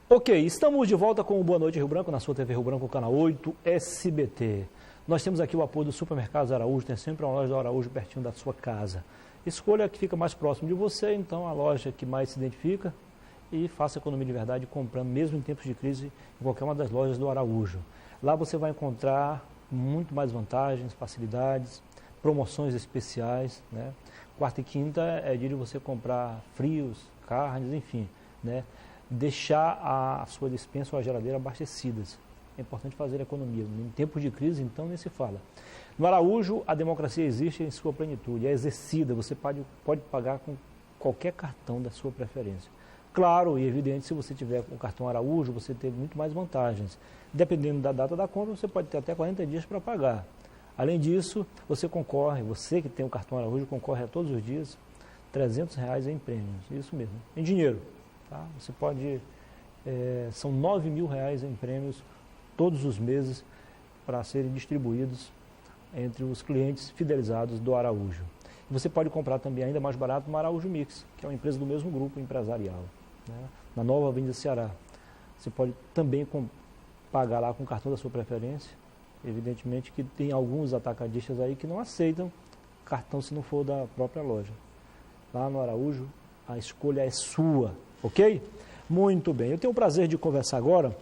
Ok, estamos de volta com o Boa Noite Rio Branco, na sua TV Rio Branco, canal 8 SBT. Nós temos aqui o apoio do Supermercados Araújo, tem sempre uma loja do Araújo pertinho da sua casa. Escolha a que fica mais próximo de você, então a loja que mais se identifica, e faça economia de verdade comprando, mesmo em tempos de crise, em qualquer uma das lojas do Araújo. Lá você vai encontrar muito mais vantagens, facilidades, promoções especiais, né? Quarta e quinta é dia de você comprar frios, carnes, enfim, né? Deixar a sua despensa ou a geladeira abastecidas. É importante fazer economia. Em tempos de crise, então, nem se fala. No Araújo, a democracia existe em sua plenitude, é exercida, você pode pagar com qualquer cartão da sua preferência. Claro e evidente, se você tiver o cartão Araújo, você tem muito mais vantagens. Dependendo da data da compra, você pode ter até 40 dias para pagar. Além disso, você que tem o cartão Araújo, concorre a todos os dias R$300 em prêmios. Isso mesmo, em dinheiro. Tá? Você pode, são R$9.000 em prêmios todos os meses para serem distribuídos entre os clientes fidelizados do Araújo. E você pode comprar também ainda mais barato no Araújo Mix, que é uma empresa do mesmo grupo empresarial, né? Na Nova Avenida Ceará. Você pode também pagar lá com o cartão da sua preferência. Evidentemente que tem alguns atacadistas aí que não aceitam cartão se não for da própria loja. Lá no Araújo, a escolha é sua, ok? Muito bem. Eu tenho o prazer de conversar agora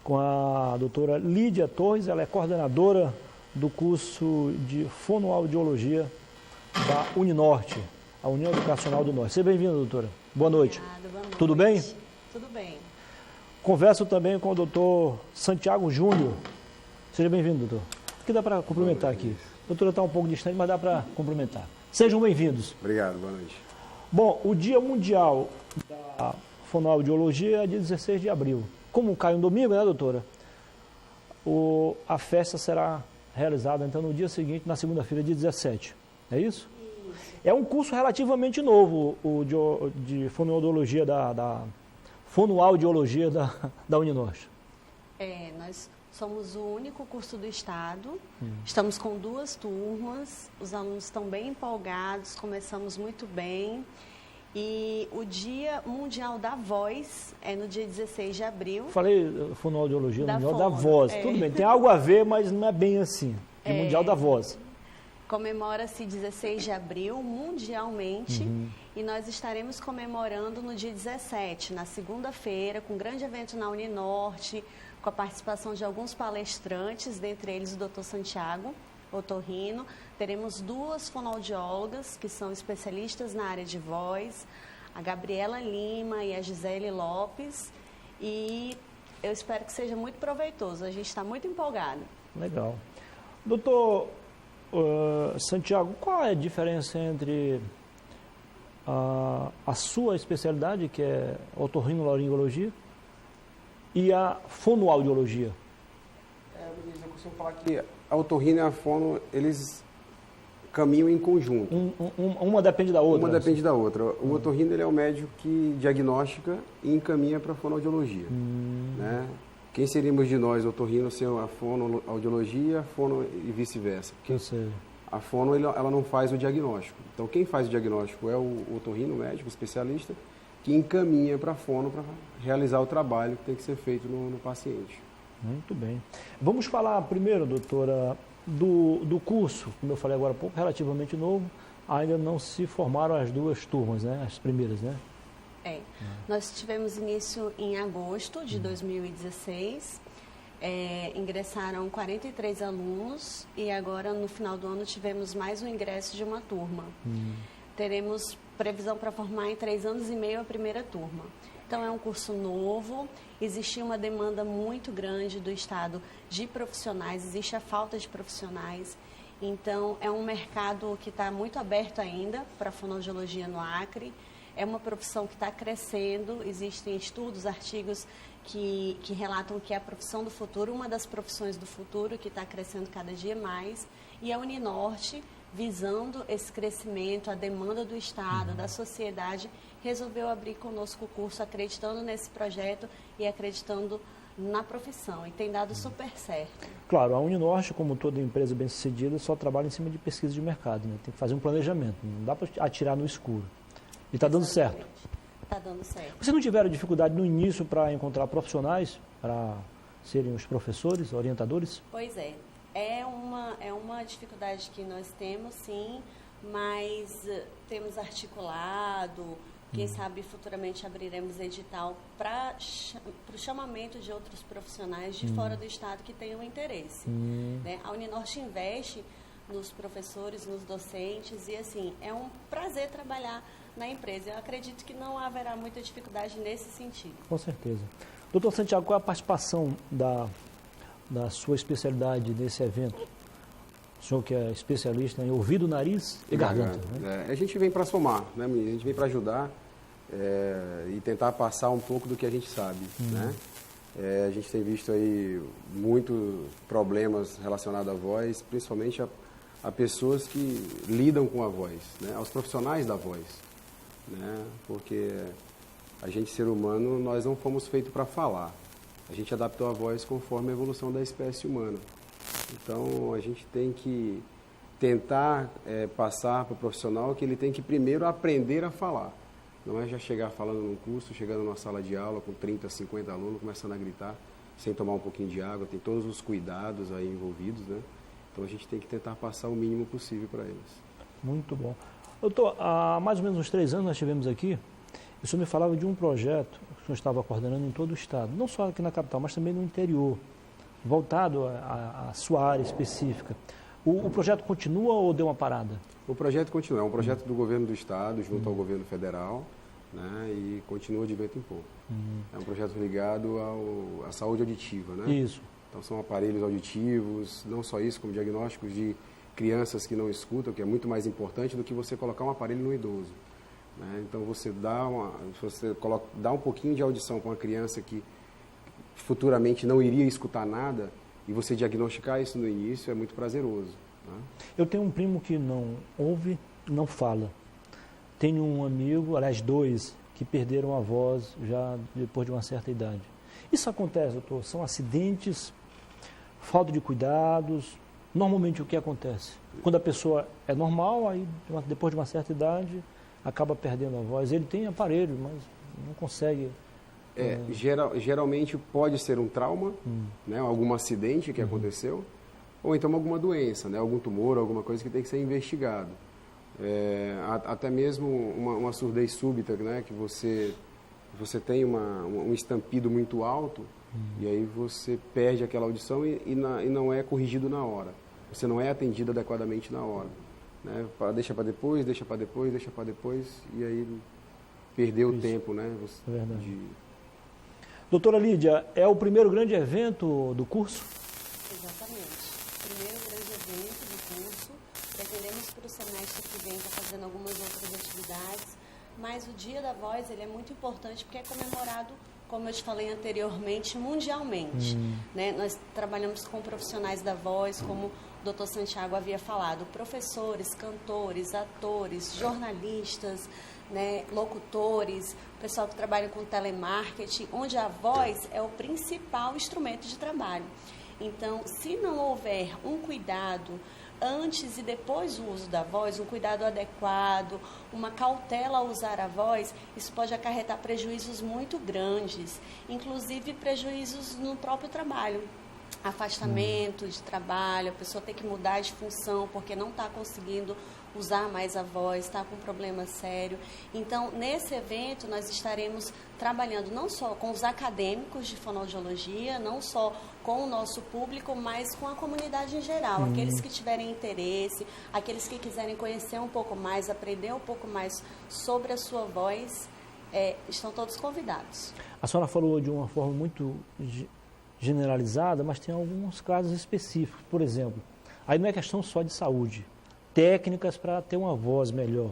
com a doutora Lídia Torres, ela é coordenadora do curso de Fonoaudiologia da Uninorte, a União Educacional do Norte. Seja bem-vinda, doutora. Boa noite. Obrigada, boa noite. Tudo bem? Tudo bem. Converso também com o doutor Santiago Júnior. Seja bem-vindo, doutor. Aqui dá para cumprimentar aqui. A doutora está um pouco distante, mas dá para cumprimentar. Sejam bem-vindos. Obrigado, boa noite. Bom, o Dia Mundial da Fonoaudiologia é dia 16 de abril. Como cai um domingo, né, doutora? A festa será realizada, então, no dia seguinte, na segunda-feira, dia 17. É isso? Isso. É um curso relativamente novo, o de fonoaudiologia fonoaudiologia da Uninorte. Nós somos o único curso do estado, estamos com 2 turmas, os alunos estão bem empolgados, começamos muito bem. E o Dia Mundial da Voz é no dia 16 de abril. Falei fonoaudiologia, Mundial da fono, Voz. Tudo bem, tem algo a ver, mas não é bem assim. É Mundial da Voz. Comemora-se 16 de abril mundialmente e nós estaremos comemorando no dia 17, na segunda-feira, com um grande evento na Uninorte, com a participação de alguns palestrantes, dentre eles o Dr. Santiago Otorrino. Teremos 2 fonoaudiólogas que são especialistas na área de voz, a Gabriela Lima e a Gisele Lopes, e eu espero que seja muito proveitoso, a gente está muito empolgado. Legal. Doutor Santiago, qual é a diferença entre a sua especialidade, que é otorrinolaringologia, e a fonoaudiologia? Eu costumo falar que a otorrino e a fono, eles caminham em conjunto. Uma depende da outra? Uma depende da outra. O otorrino, ele é o médico que diagnostica e encaminha para a fonoaudiologia. Né? Quem seríamos de nós, otorrino, sem a fonoaudiologia, a fono e vice-versa? A fono, ela não faz o diagnóstico. Então, quem faz o diagnóstico é o otorrino, o médico especialista, que encaminha para a fono para realizar o trabalho que tem que ser feito no paciente. Muito bem. Vamos falar primeiro, doutora, do curso, como eu falei agora há pouco, relativamente novo. Ainda não se formaram as 2 turmas, né? As primeiras, né? Nós tivemos início em agosto de 2016, ingressaram 43 alunos e agora no final do ano tivemos mais um ingresso de uma turma. Teremos previsão para formar em 3 anos e meio a primeira turma. Então é um curso novo, existia uma demanda muito grande do estado de profissionais, existe a falta de profissionais. Então é um mercado que está muito aberto ainda para a fonoaudiologia no Acre. É uma profissão que está crescendo, existem estudos, artigos que relatam que é a profissão do futuro, uma das profissões do futuro que está crescendo cada dia mais. E a Uninorte, visando esse crescimento, a demanda do Estado, da sociedade, resolveu abrir conosco o curso, acreditando nesse projeto e acreditando na profissão. E tem dado super certo. Claro, a Uninorte, como toda empresa bem-sucedida, só trabalha em cima de pesquisa de mercado, né? Tem que fazer um planejamento, não dá para atirar no escuro. E está dando certo. está dando certo. Vocês não tiveram dificuldade no início para encontrar profissionais para serem os professores, orientadores? Pois é. É uma dificuldade que nós temos, sim, mas temos articulado. Quem sabe futuramente abriremos edital para o chamamento de outros profissionais de fora do estado que tenham interesse. Né? A Uninorte investe nos professores, nos docentes e assim, é um prazer trabalhar na empresa. Eu acredito que não haverá muita dificuldade nesse sentido. Com certeza. Doutor Santiago, qual é a participação da sua especialidade nesse evento? O senhor que é especialista em ouvido, nariz e garganta. Né? A gente vem para somar, né? A gente vem para ajudar e tentar passar um pouco do que a gente sabe. Né? A gente tem visto aí muitos problemas relacionados à voz, principalmente a pessoas que lidam com a voz, né? Aos profissionais da voz. Né? Porque a gente, ser humano, nós não fomos feitos para falar. A gente adaptou a voz conforme a evolução da espécie humana. Então, a gente tem que tentar passar para o profissional que ele tem que primeiro aprender a falar. Não é já chegar falando num curso, chegando numa sala de aula com 30, 50 alunos, começando a gritar, sem tomar um pouquinho de água. Tem todos os cuidados aí envolvidos, né? Então, a gente tem que tentar passar o mínimo possível para eles. Muito bom. Doutor, há mais ou menos uns 3 anos nós estivemos aqui, e o senhor me falava de um projeto que o senhor estava coordenando em todo o estado, não só aqui na capital, mas também no interior, voltado à sua área específica. O projeto continua ou deu uma parada? O projeto continua, é um projeto do governo do estado, junto ao governo federal, né, e continua de vento em pouco. É um projeto ligado à saúde auditiva, né? Isso. Então são aparelhos auditivos, não só isso, como diagnósticos de crianças que não escutam, que é muito mais importante do que você colocar um aparelho no idoso. Né? Então você dá um pouquinho de audição para uma criança que futuramente não iria escutar nada, e você diagnosticar isso no início é muito prazeroso. Né? Eu tenho um primo que não ouve, não fala. Tenho um amigo, aliás 2, que perderam a voz já depois de uma certa idade. Isso acontece, doutor? São acidentes, falta de cuidados? Normalmente o que acontece? Quando a pessoa é normal, aí depois de uma certa idade acaba perdendo a voz. Ele tem aparelho, mas não consegue... Geralmente pode ser um trauma, né, algum acidente que aconteceu, ou então alguma doença, né, algum tumor, alguma coisa que tem que ser investigado. Até mesmo uma surdez súbita, né, que você tem um estampido muito alto, e aí você perde aquela audição e não é corrigido na hora. Você não é atendido adequadamente na hora. Né? Deixa para depois, e aí perdeu o tempo. Né? É verdade. Doutora Lídia, é o primeiro grande evento do curso? Exatamente. Primeiro grande evento do curso. Pretendemos para o semestre que vem estar fazendo algumas outras atividades, mas o Dia da Voz ele é muito importante porque é comemorado, como eu te falei anteriormente, mundialmente. Né? Nós trabalhamos com profissionais da voz, como o Dr. Santiago havia falado, professores, cantores, atores, jornalistas, né, locutores, pessoal que trabalha com telemarketing, onde a voz é o principal instrumento de trabalho. Então, se não houver um cuidado antes e depois do uso da voz, um cuidado adequado, uma cautela ao usar a voz, isso pode acarretar prejuízos muito grandes, inclusive prejuízos no próprio trabalho. Afastamento de trabalho, a pessoa tem que mudar de função porque não está conseguindo usar mais a voz, está com um problema sério. Então, nesse evento, nós estaremos trabalhando não só com os acadêmicos de fonoaudiologia, não só com o nosso público, mas com a comunidade em geral. Aqueles que tiverem interesse, aqueles que quiserem conhecer um pouco mais, aprender um pouco mais sobre a sua voz, estão todos convidados. A senhora falou de uma forma muito generalizada, mas tem alguns casos específicos. Por exemplo, aí não é questão só de saúde. Técnicas para ter uma voz melhor,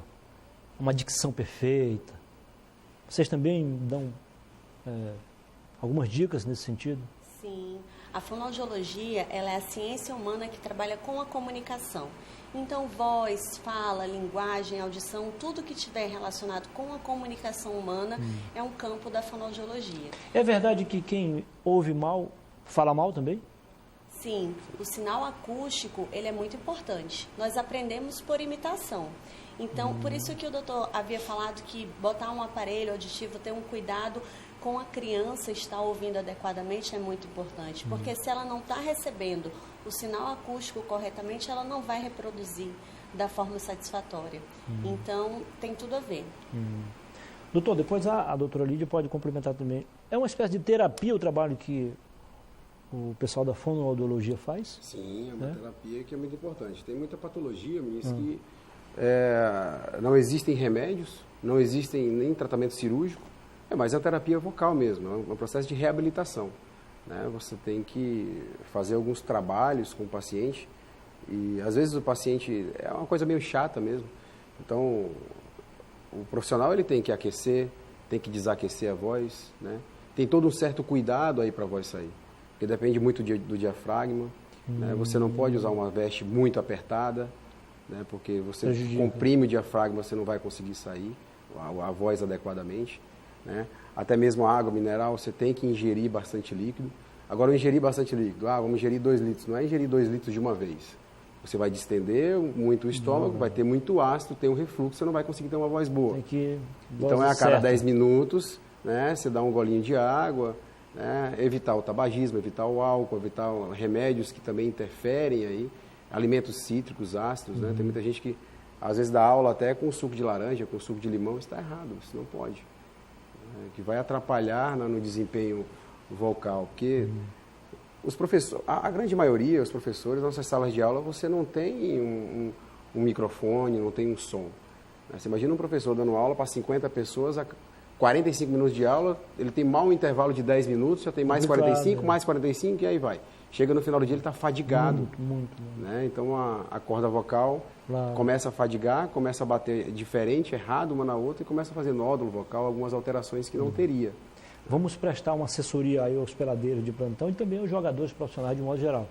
uma dicção perfeita. Vocês também dão algumas dicas nesse sentido? Sim, a fonoaudiologia ela é a ciência humana que trabalha com a comunicação. Então, voz, fala, linguagem, audição, tudo que tiver relacionado com a comunicação humana é um campo da fonoaudiologia. É verdade que quem ouve mal, fala mal também? Sim, o sinal acústico, ele é muito importante. Nós aprendemos por imitação. Então, por isso que o doutor havia falado que botar um aparelho auditivo, ter um cuidado com a criança estar ouvindo adequadamente é muito importante. Porque se ela não está recebendo o sinal acústico corretamente, ela não vai reproduzir da forma satisfatória. Então, tem tudo a ver. Doutor, depois a doutora Lídia pode complementar também. É uma espécie de terapia o trabalho que o pessoal da fonoaudiologia faz? Sim, é uma terapia que é muito importante. Tem muita patologia, ministro, que não existem remédios, não existem nem tratamento cirúrgico, mas é a terapia vocal mesmo, é um processo de reabilitação. Né? Você tem que fazer alguns trabalhos com o paciente e às vezes o paciente é uma coisa meio chata mesmo. Então, o profissional ele tem que aquecer, tem que desaquecer a voz, né? Tem todo um certo cuidado aí para a voz sair, porque depende muito do diafragma, né? Você não pode usar uma veste muito apertada, né? Porque você comprime o diafragma, você não vai conseguir sair a voz adequadamente, né? Até mesmo a água mineral, você tem que ingerir bastante líquido. Agora, ingerir bastante líquido, vamos ingerir 2 litros, não é ingerir 2 litros de uma vez. Você vai distender muito o estômago, vai ter muito ácido, tem um refluxo, você não vai conseguir ter uma voz boa. Então, é a cada 10 minutos, né, você dá um golinho de água, né, evitar o tabagismo, evitar o álcool, evitar remédios que também interferem aí, alimentos cítricos, ácidos, né? Tem muita gente que, às vezes, dá aula até com suco de laranja, com suco de limão, isso está errado, isso não pode. Que vai atrapalhar no desempenho vocal, porque... Os professores, a grande maioria, os professores, nas nossas salas de aula, você não tem um microfone, não tem um som. Você imagina um professor dando aula para 50 pessoas, a 45 minutos de aula, ele tem mal um intervalo de 10 minutos, já tem mais 45, mais 45 e aí vai. Chega no final do dia, ele está fadigado. Muito. Né? Então, a corda vocal começa a fadigar, começa a bater diferente, errado uma na outra e começa a fazer nódulo vocal, algumas alterações que não teria. Vamos prestar uma assessoria aí aos peladeiros de plantão e também aos jogadores profissionais de um modo geral.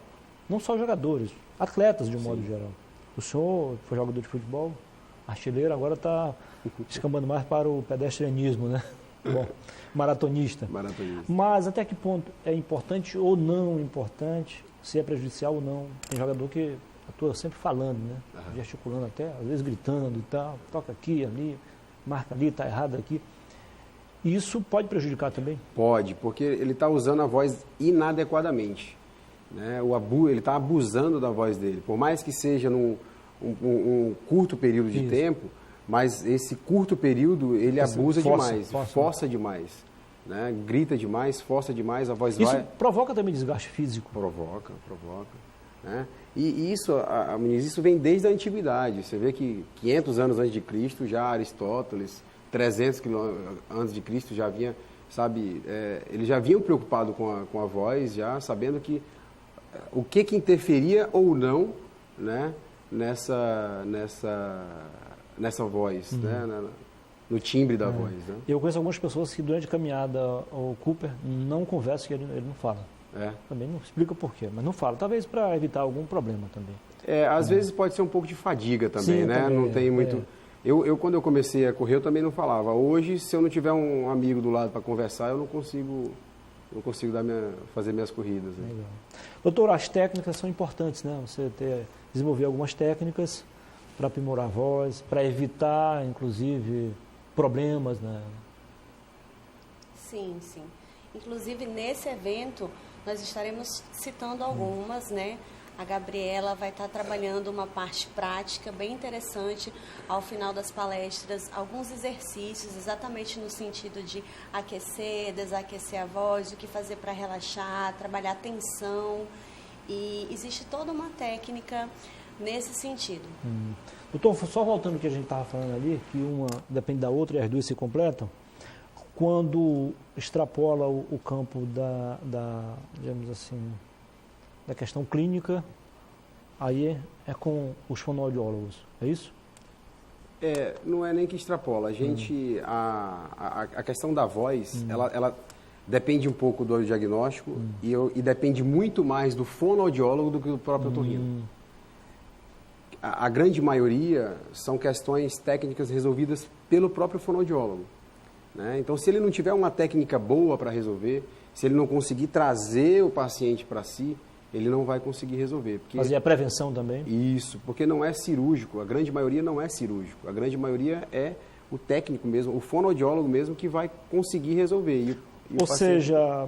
Não só jogadores, atletas de um modo geral. O senhor foi jogador de futebol, artilheiro, agora está descambando mais para o pedestrianismo, né? Bom, maratonista. Mas até que ponto é importante ou não importante, se é prejudicial ou não? Tem jogador que atua sempre falando, né? Gesticulando até, às vezes gritando e tal, toca aqui, ali, marca ali, está errado aqui. Isso pode prejudicar também? Pode, porque ele está usando a voz inadequadamente. Né? Ele está abusando da voz dele. Por mais que seja num curto período de tempo, mas esse curto período ele abusa demais, força demais. Né? Grita demais, força demais, a voz isso vai... provoca também desgaste físico? Provoca. Né? E isso vem desde a antiguidade. Você vê que 500 anos antes de Cristo, já Aristóteles... 300 antes de Cristo já havia, eles já haviam preocupado com a voz, já sabendo que o que interferia ou não, né, nessa voz, né, no timbre da voz. Né? Eu conheço algumas pessoas que durante a caminhada o Cooper não conversa, que ele não fala. Também não explica por quê, mas não fala. Talvez para evitar algum problema também. Às vezes pode ser um pouco de fadiga também, né? Também, não tem muito... Quando eu comecei a correr, eu também não falava. Hoje, se eu não tiver um amigo do lado para conversar, eu não consigo fazer minhas corridas. Né? Legal. Doutor, as técnicas são importantes, né? Você desenvolver algumas técnicas para aprimorar a voz, para evitar, inclusive, problemas, né? Sim. Inclusive, nesse evento, nós estaremos citando algumas, né? A Gabriela vai estar trabalhando uma parte prática bem interessante ao final das palestras, alguns exercícios exatamente no sentido de aquecer, desaquecer a voz, o que fazer para relaxar, trabalhar tensão. E existe toda uma técnica nesse sentido. Doutor, só voltando ao que a gente estava falando ali, que uma depende da outra e as duas se completam, quando extrapola o campo digamos assim, da questão clínica, aí é com os fonoaudiólogos, é isso? Não é nem que extrapola. A gente, a questão da voz, ela depende um pouco do diagnóstico e depende muito mais do fonoaudiólogo do que do próprio otorrino. A grande maioria são questões técnicas resolvidas pelo próprio fonoaudiólogo. Né? Então, se ele não tiver uma técnica boa para resolver, se ele não conseguir trazer o paciente para si, ele não vai conseguir resolver. Fazer a prevenção também? Isso, porque não é cirúrgico, a grande maioria não é cirúrgico, a grande maioria é o técnico mesmo, o fonoaudiólogo mesmo que vai conseguir resolver. Ou seja,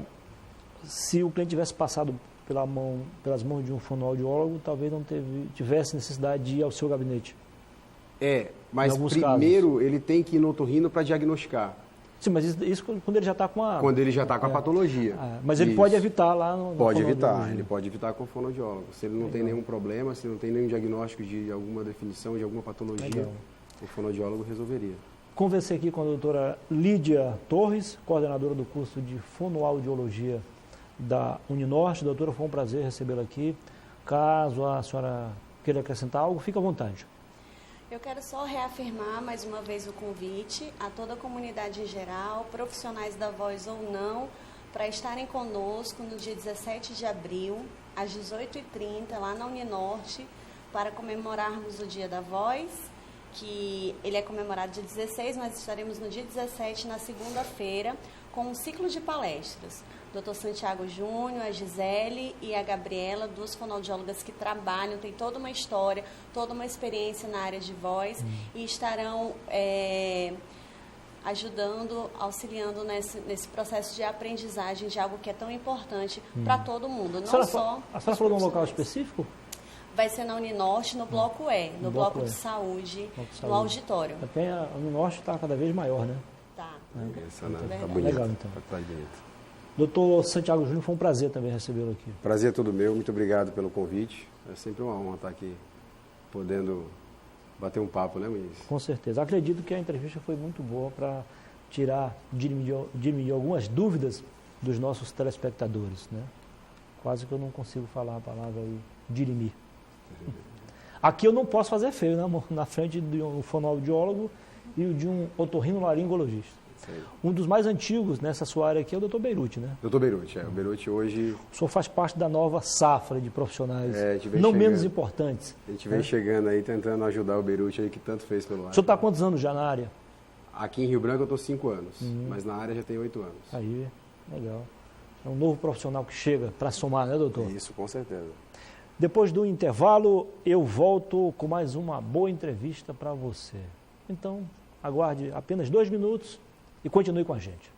se o cliente tivesse passado pelas mãos de um fonoaudiólogo, talvez não tivesse necessidade de ir ao seu gabinete. Mas primeiro casos, ele tem que ir no otorrino para diagnosticar. Sim, mas isso quando ele já está com a... Quando ele já está com a patologia. Mas ele pode evitar lá no Pode evitar, ele pode evitar com o fonoaudiólogo. Se ele não tem nenhum problema, se não tem nenhum diagnóstico de alguma definição, de alguma patologia, o fonoaudiólogo resolveria. Conversei aqui com a doutora Lídia Torres, coordenadora do curso de fonoaudiologia da Uninorte. Doutora, foi um prazer recebê-la aqui. Caso a senhora queira acrescentar algo, fique à vontade. Eu quero só reafirmar mais uma vez o convite a toda a comunidade em geral, profissionais da voz ou não, para estarem conosco no dia 17 de abril, às 18h30, lá na Uninorte, para comemorarmos o Dia da Voz, que ele é comemorado dia 16, mas estaremos no dia 17, na segunda-feira, com um ciclo de palestras. Dr. Santiago Júnior, a Gisele e a Gabriela, duas fonoaudiólogas que trabalham, tem toda uma história, toda uma experiência na área de voz e estarão ajudando, auxiliando nesse processo de aprendizagem de algo que é tão importante para todo mundo, não só... A senhora falou de um local específico? Vai ser na Uninorte, no Bloco E, no Bloco de Saúde, no auditório. A Uninorte está cada vez maior, né? Tá. Tá bonito. Legal, então. Tá bonito. Doutor Santiago Júnior, foi um prazer também recebê-lo aqui. Prazer é todo meu, muito obrigado pelo convite. É sempre uma honra estar aqui, podendo bater um papo, né, Muniz? Com certeza. Acredito que a entrevista foi muito boa para dirimir algumas dúvidas dos nossos telespectadores, né? Quase que eu não consigo falar a palavra aí, dirimir. Aqui eu não posso fazer feio, né, amor? Na frente de um fonoaudiólogo e de um otorrinolaringologista. Um dos mais antigos nessa sua área aqui é o Dr. Beirute, né? Dr. Beirute, o Beirute hoje... O senhor faz parte da nova safra de profissionais, não menos importantes. A gente vem chegando aí, tentando ajudar o Beirute aí, que tanto fez pelo lado. O senhor está há quantos anos já na área? Aqui em Rio Branco eu estou 5 anos, mas na área já tenho 8 anos. Aí, legal. É um novo profissional que chega para somar, né, doutor? Isso, com certeza. Depois do intervalo, eu volto com mais uma boa entrevista para você. Então, aguarde apenas 2 minutos e continue com a gente.